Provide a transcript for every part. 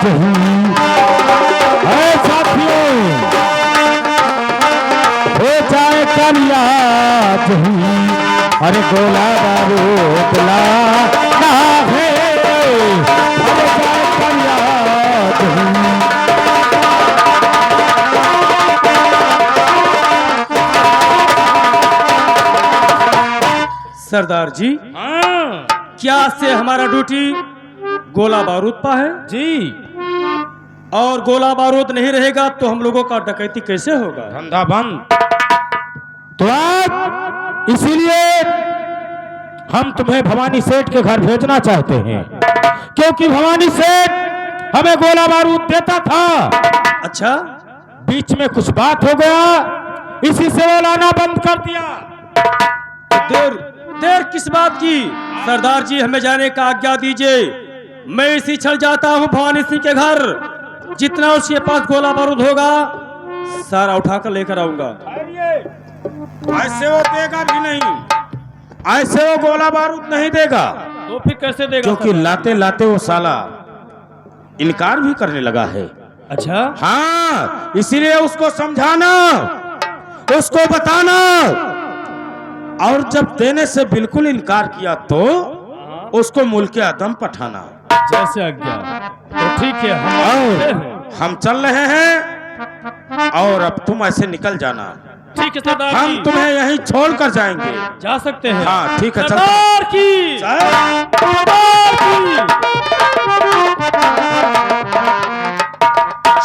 जही है साथियों, हो जाए कामयाब जही, अरे गोला बारूद ला ना है, हो जाए कामयाब जही। सरदार जी, हाँ क्या से हमारा ड्यूटी गोला बारूद पा है जी, और गोला बारूद नहीं रहेगा तो हम लोगों का डकैती कैसे होगा? धंधा बंद। तो आज इसीलिए हम तुम्हें भवानी सेठ के घर भेजना चाहते हैं, क्योंकि भवानी सेठ हमें गोला बारूद देता था। अच्छा, बीच में कुछ बात हो गया, इसी से वो लाना बंद कर दिया। देर देर किस बात की? सरदार जी, हमें जाने का आज्ञा दीजिए। मैं इसी चल जाता हूँ भवानी सिंह के घर, जितना उसके पास गोला बारूद होगा सारा उठाकर लेकर आऊंगा। ऐसे वो देगा भी नहीं, ऐसे वो गोला बारूद नहीं देगा, तो फिर कैसे देगा? क्योंकि लाते लाते वो साला इनकार भी करने लगा है। अच्छा, हाँ, इसीलिए उसको समझाना, उसको बताना, और जब देने से बिल्कुल इनकार किया तो उसको मुल्क आदम पठाना। जैसे आज्ञा। तो ठीक है, हम चल रहे हैं और अब तुम ऐसे निकल जाना। ठीक है सरदार हम जी, तुम्हें यहीं छोड़ कर जाएंगे। जा सकते हैं। हाँ ठीक है, सरदार की सरदार की।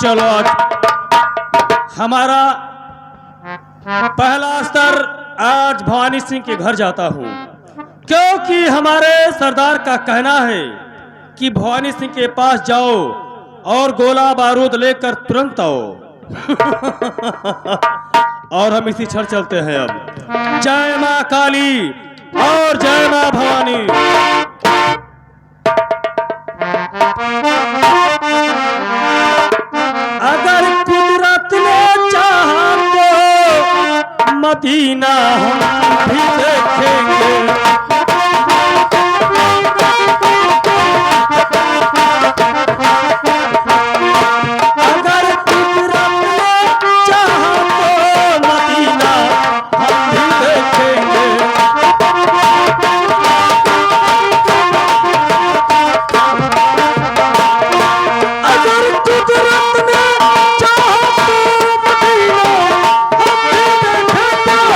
चलो, आज हमारा पहला स्तर आज भवानी सिंह के घर जाता हूँ, क्योंकि हमारे सरदार का कहना है कि भवानी सिंह के पास जाओ और गोला बारूद लेकर तुरंत आओ। और हम इसी छड़ चलते हैं अब। जय माँ काली और जय माँ भवानी। अगर कुदरत ने चाहा तो मदीना हम भी देखेंगे। अगर कुदरत ने चाहा तो मदीना हम भी देखेंगे। अगर कुदरत ने चाहा तो मदीना हम भी देखेंगे।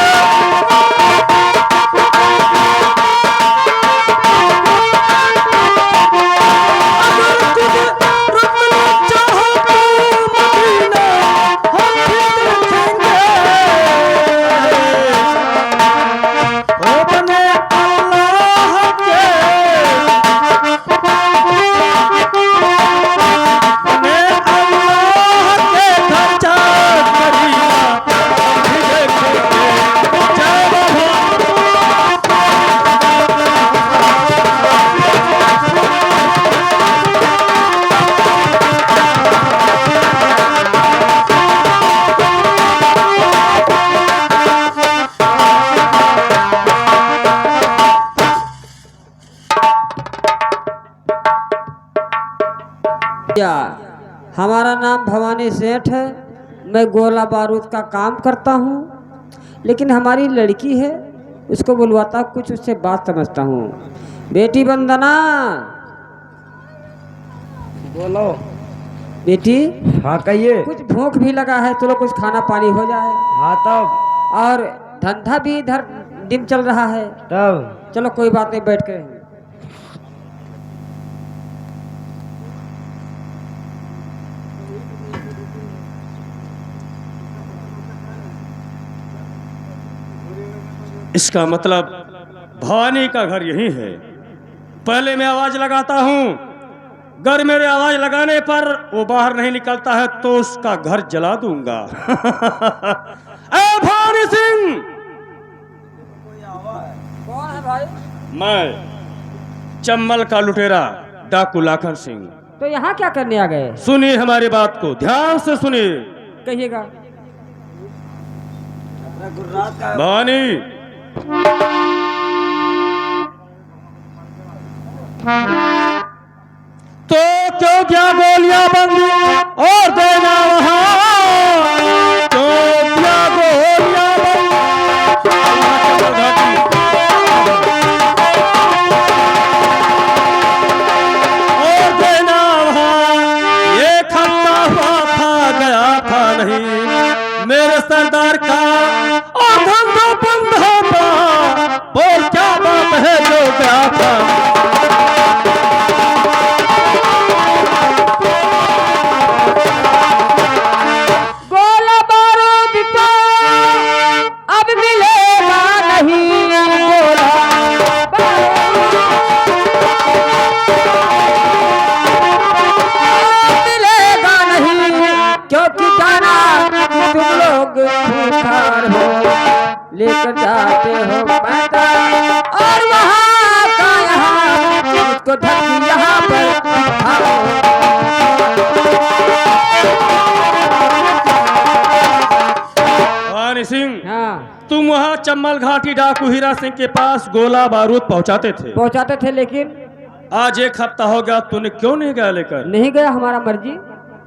हमारा नाम भवानी सेठ है। मैं गोला बारूद का काम करता हूँ, लेकिन हमारी लड़की है, उसको बुलवाता कुछ उससे बात समझता हूँ। बेटी वंदना, बोलो। बेटी। हाँ कहिए। कुछ भूख भी लगा है, चलो कुछ खाना पानी हो जाए। हाँ तब। और धंधा भी इधर दिन चल रहा है, तब चलो कोई बात नहीं, बैठ कर। इसका मतलब भवानी का घर यही है। पहले मैं आवाज लगाता हूँ, अगर मेरे आवाज लगाने पर वो बाहर नहीं निकलता है तो उसका घर जला दूंगा। ए भवानी सिंह! कौन है भाई? मैं चम्बल का लुटेरा डाकू लाखन सिंह। तो यहाँ क्या करने आ गए? सुनिए हमारी बात को, ध्यान से सुनिए। कहिएगा। भवानी, तो क्यों क्या गोलियां बंदी और देना वहां तो क्या गोलियां और देना वहां ये खत्ता हुआ था गया था नहीं मेरे सरदार का और धंधा बंद होता बोल क्या बात है जो गया था गोला बारूद तो अब मिलेगा नहीं गोला मिलेगा नहीं क्योंकि जाना तुम लोग खूंखार हो लेकर जाते हो पैदा और वहाँ का यहाँ मुझको धरती यहाँ पर दिखाओ। भवानी सिंह हाँ तुम वहाँ चम्बल घाटी डाकू हीरा सिंह के पास गोला बारूद पहुँचाते थे पहुंचाते थे लेकिन आज एक हफ्ता हो गया तूने क्यों नहीं गया लेकर नहीं गया हमारा मर्जी।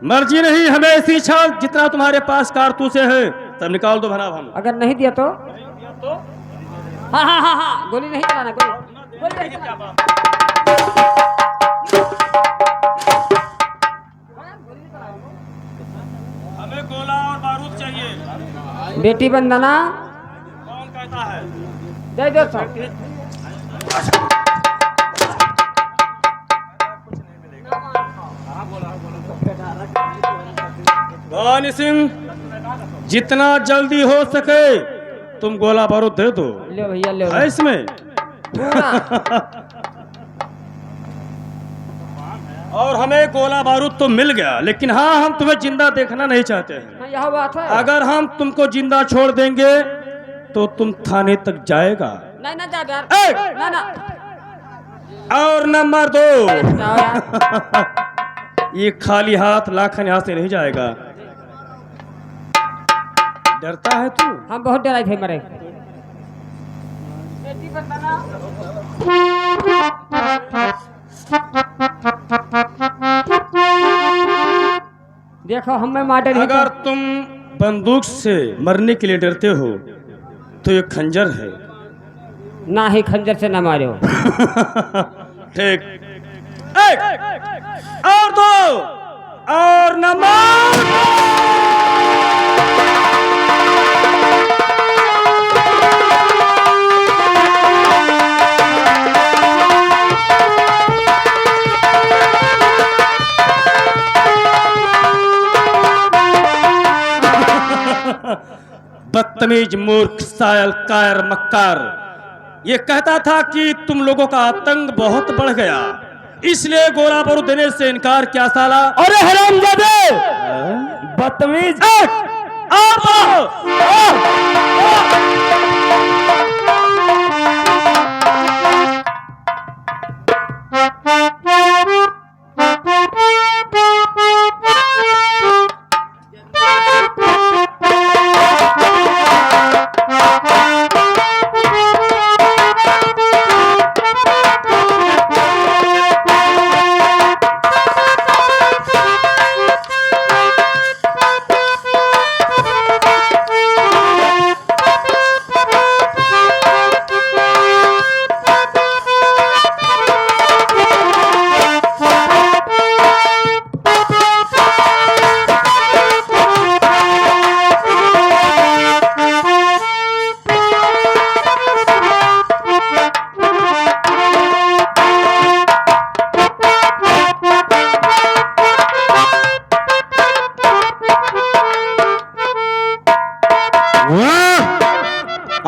मर्जी नहीं हमें ऐसी छाल जितना तुम्हारे पास कारतूसे हैं सब निकाल दो भला हम अगर नहीं दिया तो हाँ हाँ हाँ हाँ गोली नहीं चलाना गोली नहीं चलाना। हमें गोला और बारूद चाहिए बेटी बंदना कौन कहता है दे दो सब। भवानी सिंह जितना जल्दी हो सके तुम गोला बारूद दे दो ले भैया ले है इसमें पूरा और हमें गोला बारूद तो मिल गया लेकिन हाँ हम तुम्हें जिंदा देखना नहीं चाहते हैं हाँ, यह बात है। अगर हम तुमको जिंदा छोड़ देंगे तो तुम थाने तक जाएगा नहीं ना जा यार ए! ना ना और नंबर 2 जाओ यार। ये खाली हाथ लाखन यहाँ से नहीं जाएगा डरता है तू हम बहुत डराए थे मरे। देखो हमें मार अगर तुम बंदूक से मरने के लिए डरते हो तो ये खंजर है ना ही खंजर से न मारो। ठीक एक और 2 और नंबर बदतमीज मूर्ख सायल कायर मक्कार ये कहता था कि तुम लोगों का आतंक बहुत बढ़ गया इसलिए गोला बारूद देने से इनकार किया साला। अरे हरामजादे बदतमीज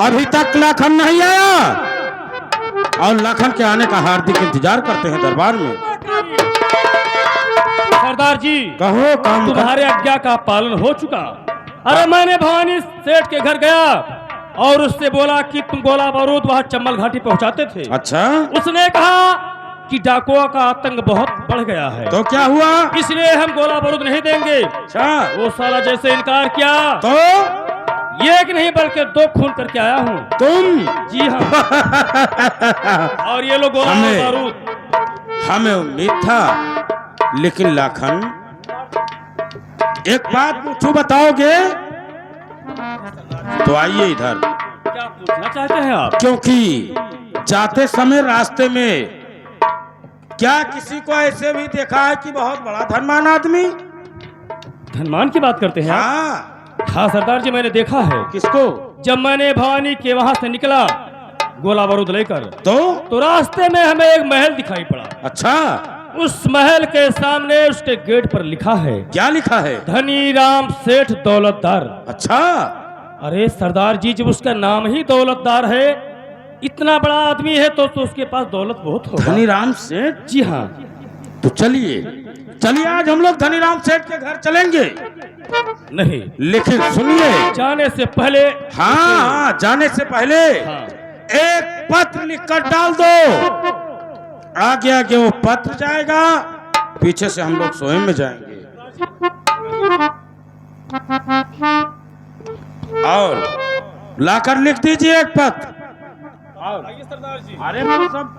अभी तक लखन नहीं आया और लखन के आने का हार्दिक इंतजार करते हैं दरबार में। सरदार जी कहो काम तुम्हारे आज्ञा का पालन हो चुका। अरे मैंने भवानी सेठ के घर गया और उससे बोला कि तुम गोला बारूद वहाँ चम्बल घाटी पहुँचाते थे। अच्छा उसने कहा कि डाकुओं का आतंक बहुत बढ़ गया है तो क्या हुआ? इसलिए हम गोला बारूद नहीं देंगे। अच्छा वो साला जैसे इनकार किया तो एक नहीं बल्कि 2 खून करके आया हूँ। तुम जी हाँ और ये लोग गोला हमें- बारूद हमें उम्मीद था लेकिन लाखन, एक बात पूछूं, बताओगे? तो आइए इधर। क्या पूछना चाहते हैं आप? क्योंकि जाते समय रास्ते में क्या किसी को ऐसे भी देखा है कि बहुत बड़ा धनवान आदमी? धनवान की बात करते हैं आप? हाँ। हाँ सरदार जी, मैंने देखा है। किसको? जब मैंने भवानी के वहां से निकला गोला बारूद लेकर, तो रास्ते में हमें एक महल दिखाई पड़ा। अच्छा, उस महल के सामने उसके गेट पर लिखा है, क्या लिखा है? धनी राम सेठ दौलतदार। अच्छा, अरे सरदार जी, जब उसका नाम ही दौलतदार है, इतना बड़ा आदमी है तो उसके पास दौलत बहुत होगा। धनीराम सेठ? जी हाँ। तो चलिए चलिए, आज हम लोग धनीराम सेठ के घर चलेंगे। नहीं, लेकिन सुनिए, जाने से पहले। हाँ, जाने से पहले हाँ। एक पत्र लिखकर डाल दो। आगे आगे वो पत्र जाएगा, पीछे से हम लोग स्वयं में जाएंगे। और लाकर लिख दीजिए एक पत्र। सरदार जी, अरे वो सब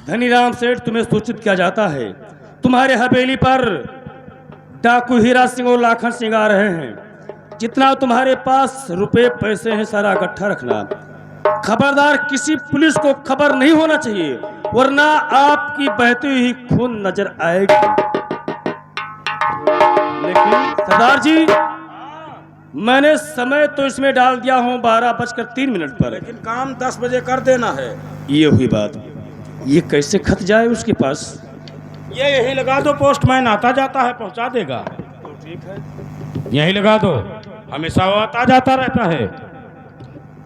धनीराम सेठ, तुम्हें सूचित किया जाता है, तुम्हारे हवेली पर डाकू हीरा सिंह और लाखन सिंह आ रहे हैं। जितना तुम्हारे पास रुपए पैसे हैं सारा इकट्ठा रखना। खबरदार, किसी पुलिस को खबर नहीं होना चाहिए, वरना आपकी बहती हुई खून नजर आएगी। लेकिन सरदार जी, मैंने समय तो इसमें डाल दिया हूँ 12:03 पर, लेकिन काम 10 बजे कर देना है। ये हुई बात। ये कैसे खत जाए उसके पास? ये यही लगा दो, पोस्टमैन आता जाता है, पहुंचा देगा। तो ठीक है। यही लगा दो, हमेशा वो आता जाता रहता है।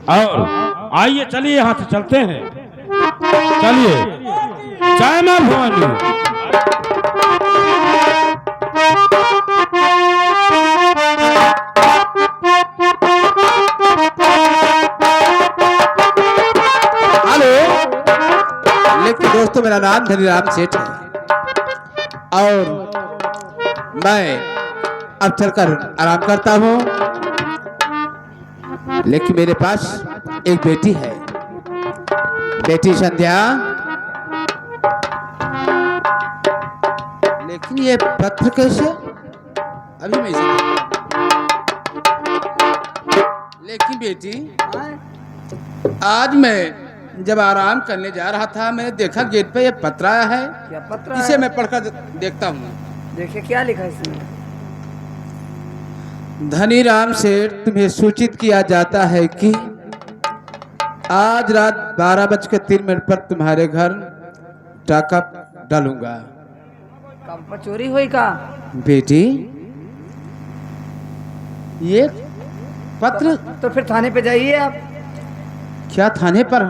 और आइए चलिए, यहाँ से चलते हैं। चलिए, जय मां भवानी। हेलो, लेकिन दोस्तों, मेरा नाम धनीराम सेठ है और मैं अब चलकर आराम करता हूँ। लेकिन मेरे पास एक बेटी है, बेटी संध्या। लेकिन ये पत्र कैसे? अभी मैं इसे देखता हूं। लेकिन बेटी, आज मैं जब आराम करने जा रहा था, मैंने देखा गेट पे ये पत्र आया है। क्या पत्र इसे है? मैं पढ़कर देखता हूँ। देखिए क्या लिखा है इसमें। धनीराम सेठ, तुम्हें सूचित किया जाता है कि आज रात 12:03 पर तुम्हारे घर डाका डालूंगा। काम पर चोरी हुई का? बेटी, ये पत्र तो फिर थाने पे जाइए आप। क्या थाने पर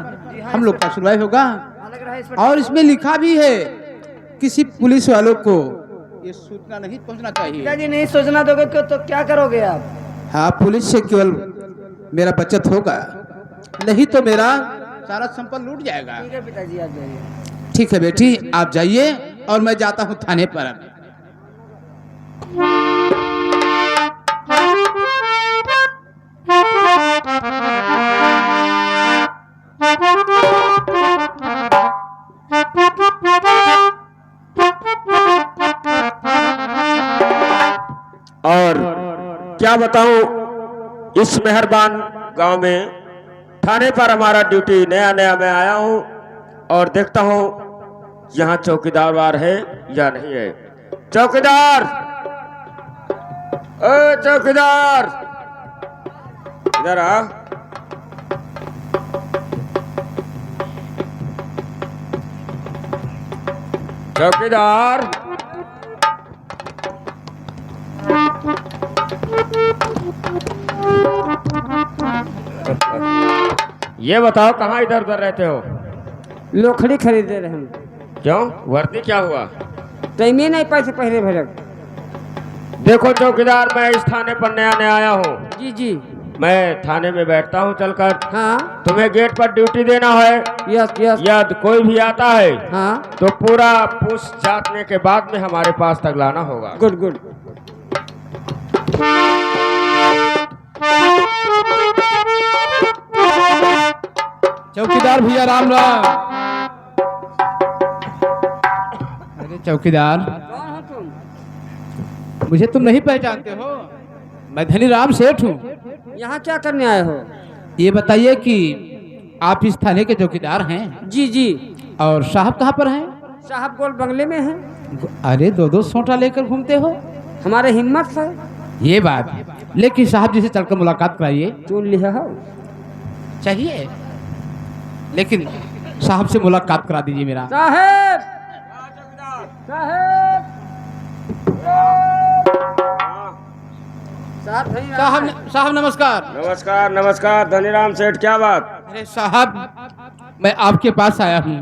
हम लोग का सुनवाई होगा? लग रहा है इस पर और इसमें लिखा भी है, किसी पुलिस वालों को ये सूचना नहीं पहुंचना चाहिए। पिताजी नहीं सोचना दोगे तो क्या करोगे आप? हाँ, पुलिस से केवल मेरा बचत होगा, नहीं तो मेरा सारा संपत्ति लूट जाएगा। ठीक है पिताजी, आप जाइए। ठीक है बेटी, आप जाइए और मैं जाता हूँ थाने पर। और क्या बताऊं, इस मेहरबान गांव में थाने पर हमारा ड्यूटी नया नया मैं आया हूं और देखता हूं यहाँ चौकीदार वार है या नहीं है। चौकीदार, ओ चौकीदार, इधर आ। चौकीदार, ये बताओ कहाँ इधर उधर रहते हो? लोखड़ी खरीदे रहे हम। क्यों, वर्दी क्या हुआ? टाइम ही नहीं पैसे पहले भरक। देखो चौकीदार, मैं इस थाने पर नया नया आया हूँ। जी जी। मैं थाने में बैठता हूँ चलकर। हाँ। तुम्हें गेट पर ड्यूटी देना है। Yes yes. यदि कोई भी आता है हाँ। तो पूरा पूछ जांचने के बाद में हमारे पास तक लाना होगा। Good good. चौकीदार भैया राम राम। अरे चौकीदार, कौन हो तुम? मुझे तुम नहीं पहचानते हो? मैं धनीराम सेठ हूँ। यहाँ क्या करने आए हो? ये बताइए कि आप इस थाने के चौकीदार हैं? जी जी। और साहब कहाँ पर हैं? साहब गोल बंगले में हैं। अरे दो दो सोटा लेकर घूमते हो? हमारे हिम्मत है। ये बात, लेकिन साहब जी से चलकर मुलाकात कराइए। चुन लिया हो। चाहिए, लेकिन साहब से मुलाकात करा दीजिए मेरा। साहेब साहेब साहब नमस्कार। नमस्कार नमस्कार धनीराम सेठ, क्या बात? अरे साहब, मैं आपके पास आया हूँ।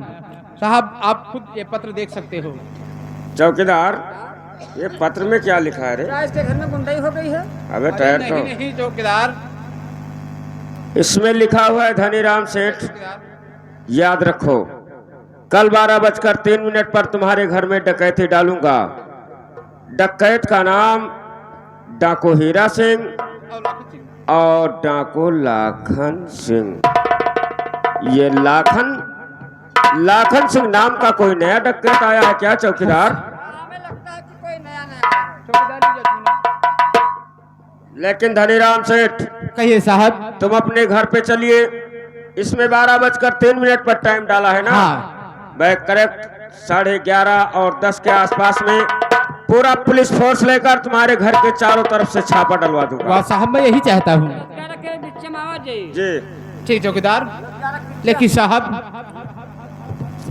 साहब आप खुद ये पत्र देख सकते हो। चौकीदार, ये पत्र में क्या लिखा है रे? क्या इसके घर में गुंडाई हो गई है? अबे अरे ठहर तो। नहीं चौकीदार, इसमें लिखा हुआ है धनीराम सेठ, याद रखो, कल 12:03 पर तुम्हारे घर में डकैती डालूंगा। डकैत का नाम डाको हीरा सिंह और डाको लाखन सिंह। ये लाखन सिंह नाम का कोई नया डकैत आया है क्या चौकीदार? हमें लगता है कि कोई नया लेकिन धनीराम सेठ, कहिए साहब। तुम अपने घर पे चलिए। इसमें 12:03 पर टाइम डाला है ना? हाँ। मैं करेक्ट 11:30 और 10 के आसपास में पूरा पुलिस फोर्स लेकर तुम्हारे घर के चारों तरफ से छापा डलवा दूंगा। वाह साहब, मैं यही चाहता हूँ। जी ठीक चौकीदार, लेकिन साहब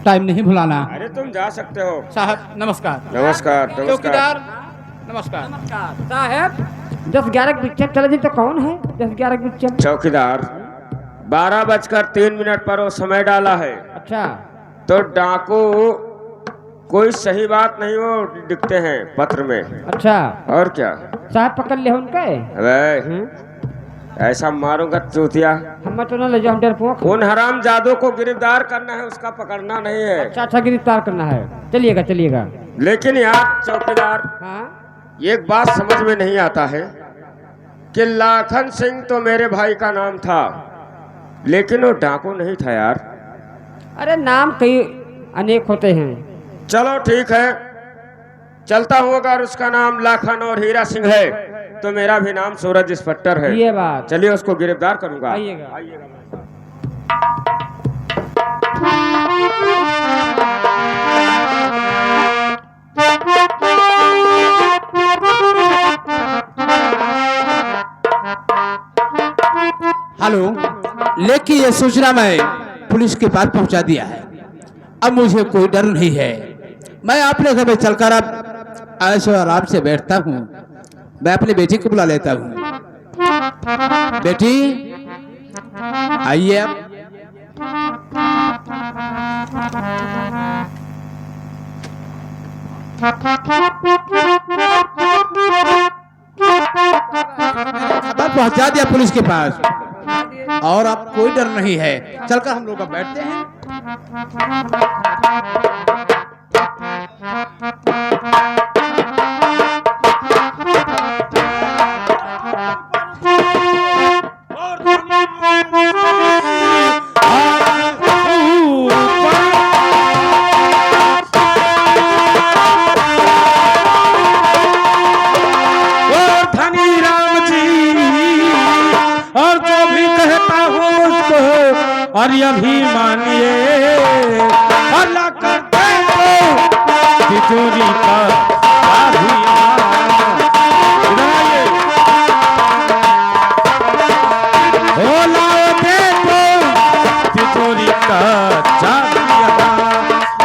टाइम नहीं भुलाना। अरे तुम जा सकते हो। साहब नमस्कार। नमस्कार नमस्कार। चौकीदार नमस्कार। साहेब 10-11 पिक्चर चले जी तो कौन है? 10-11 पिक्चर। चौकीदार, 12:03 पर वो समय डाला है, अच्छा। तो डाकू कोई सही बात नहीं वो लिखते हैं पत्र में। अच्छा। और क्या? साहब पकड़ ले उनके। अबे ऐसा मारूंगा चूतिया। हम तो ना ले जाओ, हम डरपोक। उन हराम जादू को गिरफ्तार करना है, उसका पकड़ना नहीं है। अच्छा गिरफ्तार करना है। चलिएगा चलिएगा। लेकिन यार चौकीदार, हाँ। एक बात समझ में नहीं आता है कि लाखन सिंह तो मेरे भाई का नाम था, लेकिन वो डाकू नहीं था यार। अरे नाम कई अनेक होते हैं। चलो ठीक है, चलता हूँ। अगर उसका नाम लाखन और हीरा सिंह है तो मेरा भी नाम सूरज इंस्पेक्टर है। ये बात। चलिए उसको गिरफ्तार करूंगा। आइएगा। हेलो, लेकिन ये सूचना मैं पुलिस के पास पहुंचा दिया है। अब मुझे कोई डर नहीं है। मैं अपने घर में चलकर अब ऐसे आराम से बैठता हूँ। मैं अपनी बेटी को बुला लेता हूँ। बेटी आइए अब। खबर पहुंचा दिया पुलिस के पास, और अब कोई डर नहीं है। चलकर हम लोग अब बैठते हैं। और यह भी मानिए, अल्लाह करते हो तिजोरी का तिजोरी का चाबिया,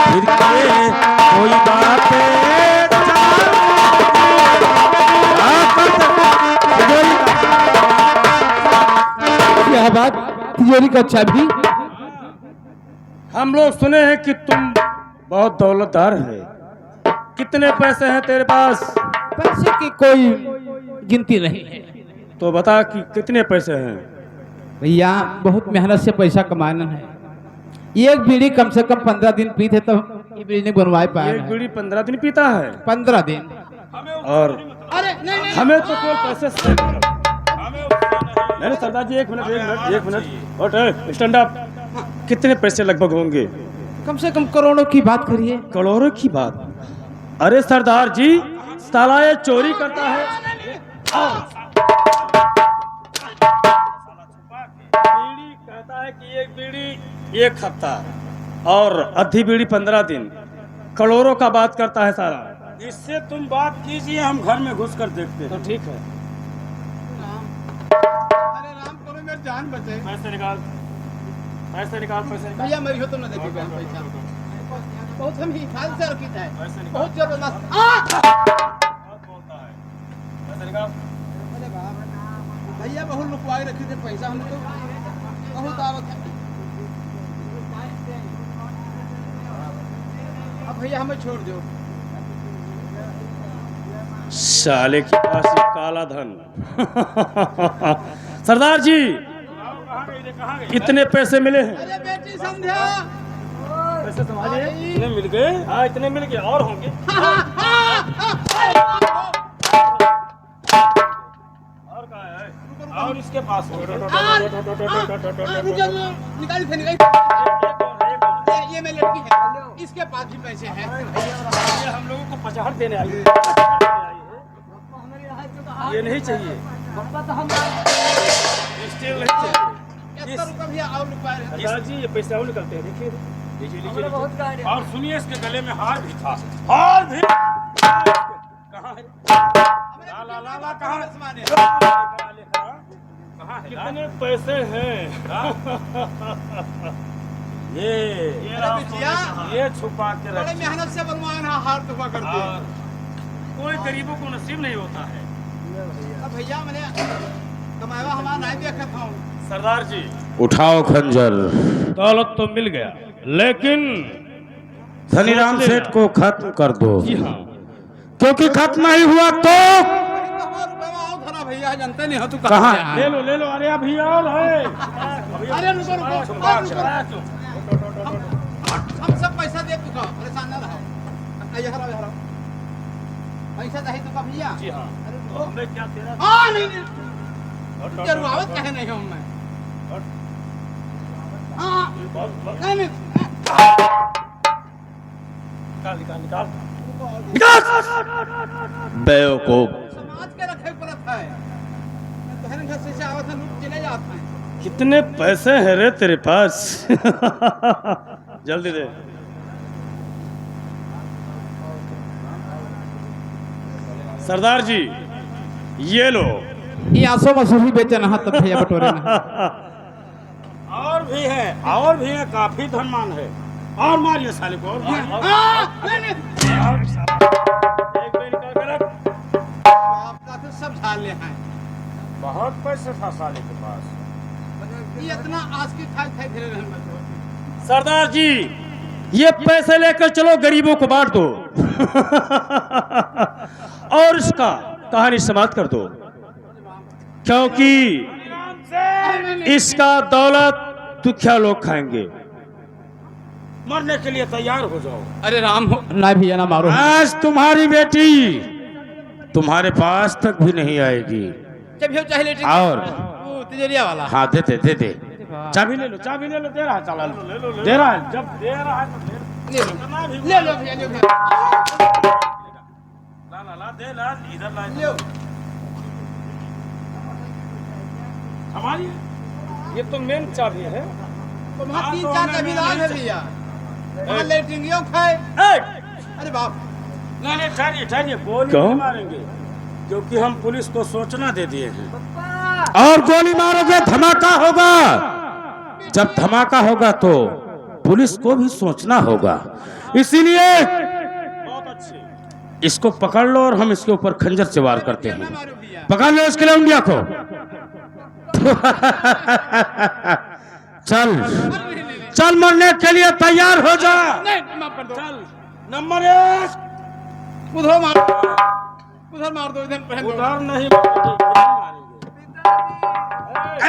फिर के कोई बातें तिजोरी का चाबी। हम लोग सुने हैं कि तुम बहुत दौलतदार है। कितने पैसे हैं तेरे पास? पैसे की कोई गिनती नहीं है तो बता कि कितने पैसे हैं। भैया, बहुत मेहनत से पैसा कमाना है। एक बीड़ी कम से कम 15 दिन पीते तो ये बीड़ी नहीं बनवा पाया। एक बीड़ी 15 दिन पीता है? 15 दिन। और हमें तो केवल पैसे से नहीं सरदार जी, एक मिनट और स्टैंड अप। कितने पैसे लगभग होंगे? कम से कम करोड़ों की बात करिए। करोड़ों की बात? अरे सरदार जी, साला ये चोरी करता है। बीड़ी कहता है कि एक बीड़ी 1 हफ्ता और आधी बीड़ी 15 दिन। करोड़ों का बात करता है सारा। इससे तुम बात कीजिए, हम घर में घुस कर देखते हैं। तो ठीक है, अरे राम करो, मेरी जान बचे। पैसे निकाल, पैसे निकाल, पैसे निकाल। भैया मेरी हो तो ना देखिए पैसा। बहुत हम हिफाजत से रखी है। पैसे निकाल। बहुत जबरदस्त। बहुत बोलता है। पैसे निकाल। अरे बाप, भैया बहुत लुकवाई रखी थे पैसा, हमने तो बहुत आवत है। अब भैया हमें छोड़ दो। साले के पास ये काला धन। सरदार जी, कितने पैसे मिले हैं? अरे बेटी संध्या, पैसे संभालिए। इतने मिल गए? हाँ, इतने मिल गए। और होंगे। और कहाँ है? और इसके पास निकाली थे निकाली। ये मेरी लड़की है, इसके पास भी पैसे हैं। हम लोगों को 50 देने आई है। ये नहीं चाहिए, स्टील नहीं चाहिए। भैया और रुपए सरदार जी, ये पैसे और निकलते हैं, देखिए। लीजिए। और सुनिए, इसके गले में हार भी था। हार भी कहाँ है? ला कहाँ है? कहाँ है? कितने पैसे हैं? ये छुपा के बड़े रखिए। मेहनत से बनवाए ना, हार तुफा करते। कोई गरीबों को नसीब नहीं होता है। अब भैया मैंने कमाया हमारा नहीं देखा था। सरदार जी, उठाओ खंजर। दौलत तो मिल गया, लेकिन धनीराम सेठ को खत्म कर दो। जी हाँ, क्योंकि खत्म नहीं हुआ तो भैया जानते नहीं हो तू कहाँ ले लो। अरे अभी और है। अरे रुको। हम सब पैसा दे चुका, परेशान न रहो। ये हराओ पैसा दही तो भैया। जी हाँ, अरे हमें क्या तेरा नहीं जरूरत कहे नहीं हूँ मैं। नहीं निकाल। बेवकूफ। समाज के रखे परत है। घर घर से आवत है, लूट चले जाते हैं। कितने पैसे हैं रे तेरे पास? जल्दी दे। सरदार जी, ये लो। ये आंसू मसूरी बेचना है तब भैया बटोरे ना। और भी है, काफी धनमान है। और मारिए साले को। और एक बेर निकाल के रख। आपका तो सब झाल ले हैं। बहुत पैसे था साले के पास। ये इतना आज की खाई खाई फिरे रहने। सरदार जी, ये पैसे लेकर चलो, गरीबों को बांट दो। और इसका कहानी समाप्त कर दो, क्योंकि इसका दौलत दुखिया लोग खाएंगे। मरने के लिए तैयार हो जाओ। अरे राम हो ना भैया, ना मारो। आज तुम्हारी बेटी तुम्हारे पास तक भी नहीं आएगी। जब हो चाहे लेटे और वो तिजोरिया वाला। हाँ, दे चाबी ले लो। दे रहा है, चला लो। दे रहा है, जब दे रहा है तो ले लो भैया, ले लो। ला दे ला, इधर ला। लो। हमारी ये तो मेन चाबी है। तो वहाँ 3-4 जमींदार है भैया। वहाँ लेटरिंगियों खाए। अरे बाप, नहीं, ठहरिए, गोली क्यों? नहीं मारेंगे, क्योंकि हम पुलिस को सूचना दे दिए हैं। और गोली मारोगे धमाका होगा। जब धमाका होगा तो पुलिस को भी सोचना होगा। इसीलिए बहुत अच्छे। इसको पकड़ लो और हम इसके ऊपर खंजर से वार करते हैं। मारो भैया। पकड़ लो इसके लौंडिया को। चल चल, मरने के लिए तैयार हो जा। चल नंबर 1 उधर मार दो इधर पहन दो। उधर नहीं,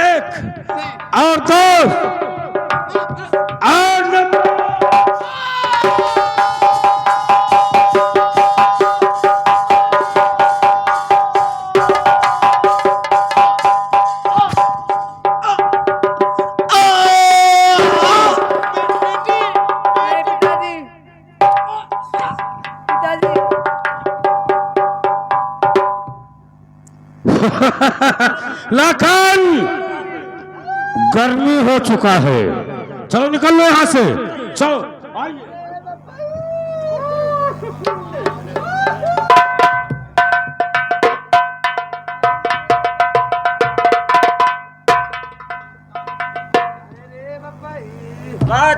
1 और 2 और नंबर लखन, गर्मी हो चुका है, चलो निकल लो यहाँ से, चलो।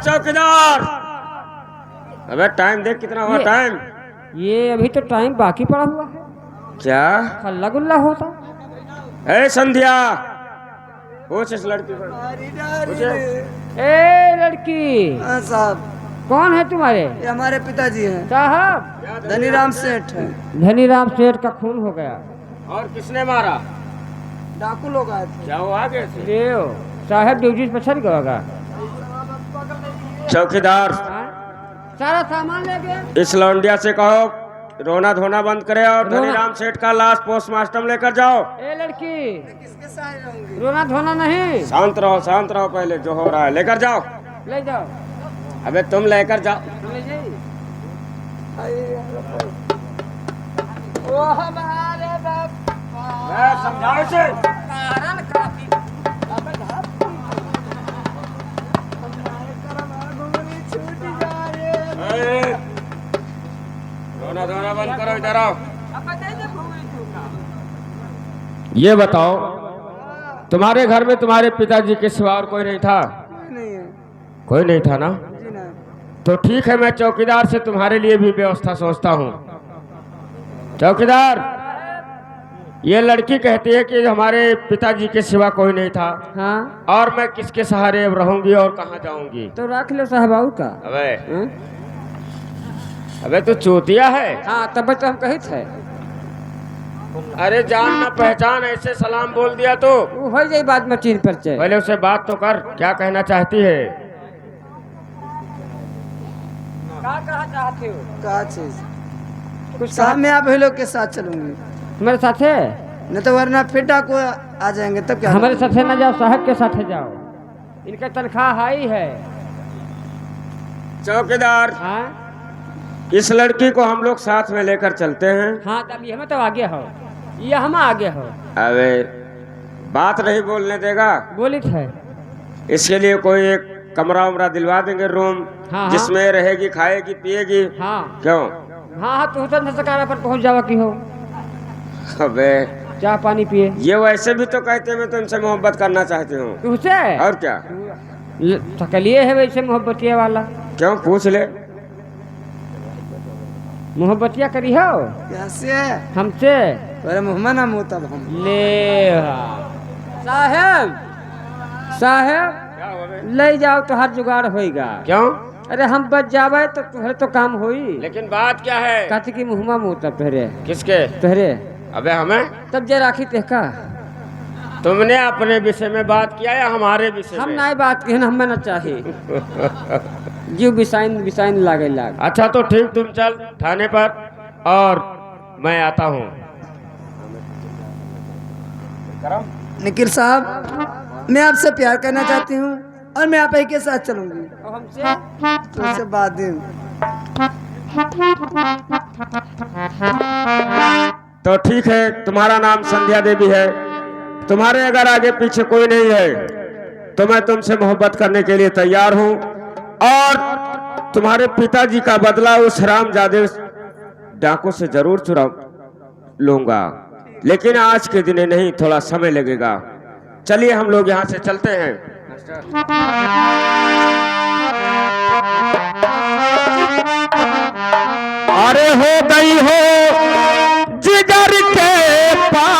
चौकीदार, अबे टाइम देख कितना हुआ टाइम। ये अभी तो टाइम बाकी पड़ा हुआ है, क्या हल्ला गुल्ला होता। ए संध्या, पूछ इस लड़की को। ए लड़की, साहब, कौन है तुम्हारे? ये हमारे पिताजी हैं, साहब, धनीराम सेठ है। धनीराम सेठ का खून हो गया। और किसने मारा? डाकू लोग आए थे। क्या वो आगे थे? देव साहब ड्यूटी पर चल गया। चौकीदार, सारा सामान ले गए। इस लौंडिया से कहो रोना धोना बंद करे और रोना- धनीराम सेठ का लाश पोस्टमार्टम लेकर जाओ। ए लड़की, किसके साथ रहूंगी? रोना धोना नहीं, शांत रहो पहले, जो हो रहा है लेकर जाओ। ले जाओ। अबे तुम लेकर जाओ। ले जाइए। समझाओ इसे। रोना धोना बंद करो, इधर आओ। ये बताओ, तुम्हारे घर में तुम्हारे पिताजी के सिवा और कोई नहीं था? नहीं है कोई नहीं था ना? जी ना। तो ठीक है, मैं चौकीदार से तुम्हारे लिए भी व्यवस्था सोचता हूँ। चौकीदार, ये लड़की कहती है कि हमारे पिताजी के सिवा कोई नहीं था, हाँ और मैं किसके सहारे अब रहूंगी और कहाँ जाऊंगी? तो रख लो साहब और का। अबे हाँ? अबे तू चूतिया है। हाँ तब तो हम कही थे। अरे जान ना पहचान ऐसे सलाम बोल दिया तो वो हो जाए बाद में चीन पर चल। पहले उसे बात तो कर, क्या कहना चाहती है? क्या कहा चाहते हो? क्या चीज? कुछ साहब, मैं आप ही लोग के साथ चलूंगी, मेरे साथ है? नहीं तो वरना फिर डाकू आ जाएंगे तब क्या? हमारे साथ न जाओ, साहब के साथ जाओ, इनका तनख्वाह हाई है। चौकीदार, हाँ इस लड़की को हम लोग साथ में लेकर चलते हैं। हाँ तब ये हमें तो आगे हो, ये हम आगे हो। अबे बात नहीं बोलने देगा। बोली थे। इसके लिए कोई एक कमरा उमरा दिलवा देंगे, रूम, हाँ। जिसमें रहेगी, खाएगी, पिएगी। हाँ क्यों? हाँ हाँ तू तो सकारा पर पहुंच जावा की हो, अबे चाय पानी पिए। ये वैसे भी तो कहते हैं मैं तुमसे मोहब्बत करना चाहती हूँ। तुझसे और क्या? थकलिए है वैसे मोहब्बतिया वाला। क्यों? पूछ ले। मोहब्बतिया करी हो कैसे? हमसे? अरे मुहम्मद नाम होता हम। ले साहब, साहब क्या हुआ बे? ले जाओ तो हर जुगाड़ होएगा। क्यों? अरे हम बच जावे तो तुहरे तो काम होई। लेकिन बात क्या है? कहते कि मुहमा मुँह तहरे किसके? तहरे अबे हमें? तब जे राखी तेका। तुमने अपने विषय में बात किया या हमारे विषय हम में? नाई बात कहना हमें न चाहे। जीव बिसाइन बिसाइन लागे लाग। अच्छा तो ठीक, तुम चल थाने पर और मैं आता हूँ। निखिल साहब, मैं आपसे प्यार करना चाहती हूँ और मैं आप ही के साथ चलूंगी। और हमसे तो उससे बाद दिन तो ठीक है, तुम्हारा नाम संध्या देवी है, तुम्हारे अगर आगे पीछे कोई नहीं है तो मैं तुमसे मोहब्बत करने के लिए तैयार हूँ, और तुम्हारे पिताजी का बदला उस हरामजादे डाकू से जरूर चुरा लूंगा, लेकिन आज के दिन नहीं, थोड़ा समय लगेगा। चलिए हम लोग यहाँ से चलते हैं। अरे हो गई हो जिगर के पास